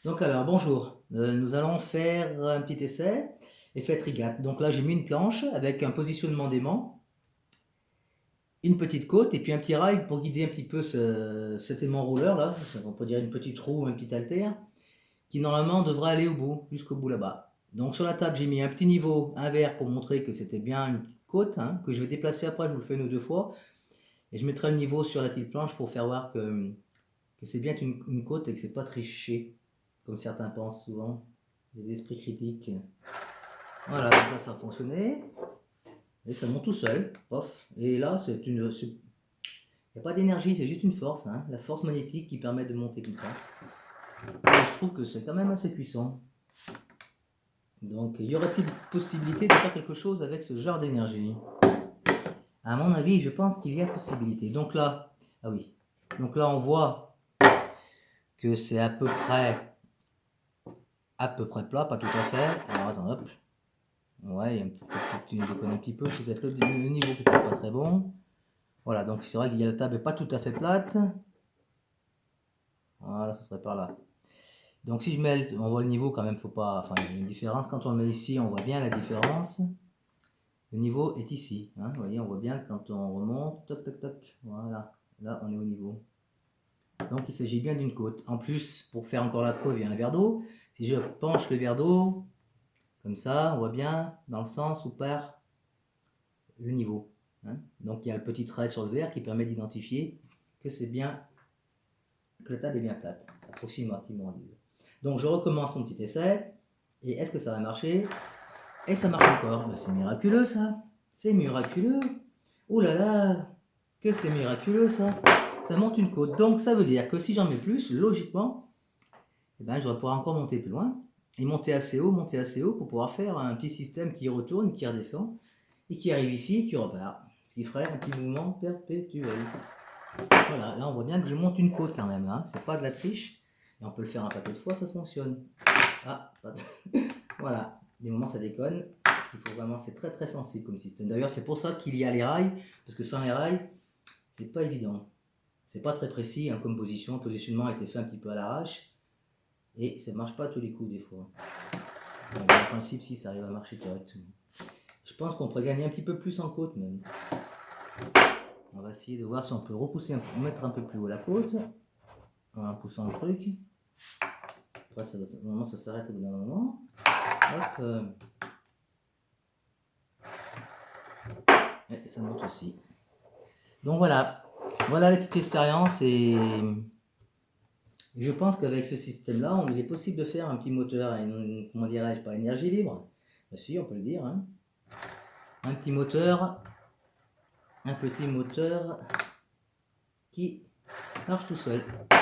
Donc alors, bonjour. Nous allons faire un petit essai, effet Trigat. Donc là, j'ai mis une planche avec un positionnement d'aimant, une petite côte et puis un petit rail pour guider un petit peu cet aimant rouleur là. On peut dire une petite roue, un petit haltère, qui normalement devrait aller au bout, jusqu'au bout là-bas. Donc sur la table, j'ai mis un petit niveau, un verre pour montrer que c'était bien une petite côte, hein, que je vais déplacer après, je vous le fais une ou deux fois. Et je mettrai le niveau sur la petite planche pour faire voir que c'est bien une côte et que c'est pas triché, comme certains pensent souvent, les esprits critiques. Voilà, donc là ça a fonctionné, et ça monte tout seul, pof. Et là, il n'y a pas d'énergie, c'est juste une force, hein, la force magnétique qui permet de monter comme ça. Et je trouve que c'est quand même assez puissant. Donc, y aurait-il possibilité de faire quelque chose avec ce genre d'énergie? À mon avis, je pense qu'il y a possibilité. Donc là, ah oui, donc là on voit que c'est à peu près plat, pas tout à fait. Alors attends, hop. Ouais, il y a peut-être que tu déconnes un petit peu, c'est peut-être le niveau qui n'est pas très bon. Voilà, donc c'est vrai que la table n'est pas tout à fait plate. Voilà, ça serait par là. Donc si je mets, on voit le niveau quand même, faut pas, enfin il y a une différence. Quand on le met ici, on voit bien la différence. Le niveau est ici, hein, vous voyez, on voit bien quand on remonte, toc toc toc, voilà, là on est au niveau. Donc il s'agit bien d'une côte. En plus, pour faire encore la preuve, il y a un verre d'eau. Si je penche le verre d'eau, comme ça, on voit bien dans le sens où part le niveau. Hein. Donc il y a le petit trait sur le verre qui permet d'identifier que c'est bien, que la table est bien plate, approximativement. Donc je recommence mon petit essai, et est-ce que ça va marcher? Et ça marche encore. Ben, c'est miraculeux ça, c'est miraculeux. Oh là là, que c'est miraculeux ça. Ça monte une côte, donc ça veut dire que si j'en mets plus, logiquement, eh ben, je vais pouvoir encore monter plus loin, et monter assez haut pour pouvoir faire un petit système qui retourne, qui redescend, et qui arrive ici, et qui repart. Ce qui ferait un petit mouvement perpétuel. Voilà, là on voit bien que je monte une côte quand même, hein. C'est pas de la triche, et on peut le faire un paquet de fois, ça fonctionne. Ah, voilà, des moments ça déconne, parce qu'il faut vraiment, c'est très très sensible comme système. D'ailleurs c'est pour ça qu'il y a les rails, parce que sans les rails, c'est pas évident. C'est pas très précis hein, comme position, le positionnement a été fait un petit peu à l'arrache, et ça marche pas à tous les coups des fois. Bon, en principe si ça arrive à marcher correctement. Je pense qu'on pourrait gagner un petit peu plus en côte même. On va essayer de voir si on peut repousser, mettre un peu plus haut la côte, en poussant le truc. Après, normalement ça s'arrête au bout d'un moment. Hop. Et ça monte aussi. Donc voilà, voilà la petite expérience et je pense qu'avec ce système-là, il est possible de faire un petit moteur, comment dirais-je, pas énergie libre. Ben si, on peut le dire. Hein. Un petit moteur qui marche tout seul.